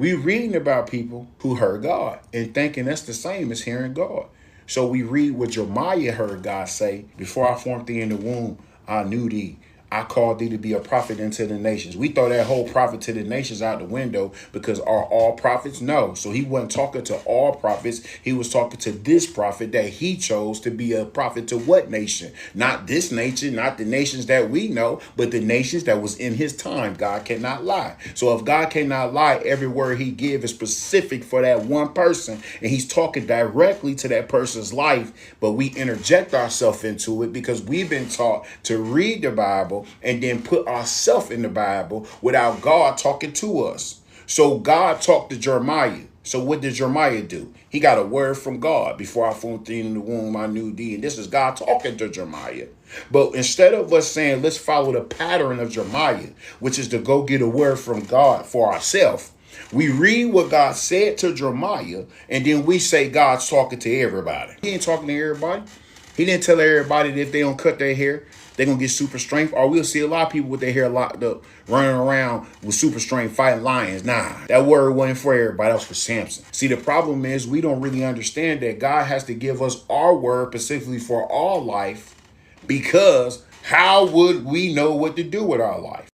We reading about people who heard God and thinking that's the same as hearing God. So we read what Jeremiah heard God say, before I formed thee in the womb, I knew thee. I called thee to be a prophet unto the nations. We throw that whole prophet to the nations out the window because are all prophets? No. So he wasn't talking to all prophets. He was talking to this prophet that he chose to be a prophet to what nation? Not this nation, not the nations that we know, but the nations that was in his time. God cannot lie. So if God cannot lie, every word he give is specific for that one person. And he's talking directly to that person's life, but we interject ourselves into it because we've been taught to read the Bible and then put ourselves in the Bible without God talking to us. So God talked to Jeremiah. So what did Jeremiah do? He got a word from God. Before I formed thee in the womb, I knew thee. And this is God talking to Jeremiah. But instead of us saying, let's follow the pattern of Jeremiah, which is to go get a word from God for ourselves, we read what God said to Jeremiah, and then we say God's talking to everybody. He ain't talking to everybody. He didn't tell everybody that if they don't cut their hair, they're going to get super strength. Or we'll see a lot of people with their hair locked up, running around with super strength, fighting lions. Nah, that word wasn't for everybody. That was for Samson. See, the problem is we don't really understand that God has to give us our word specifically for our life, because how would we know what to do with our life?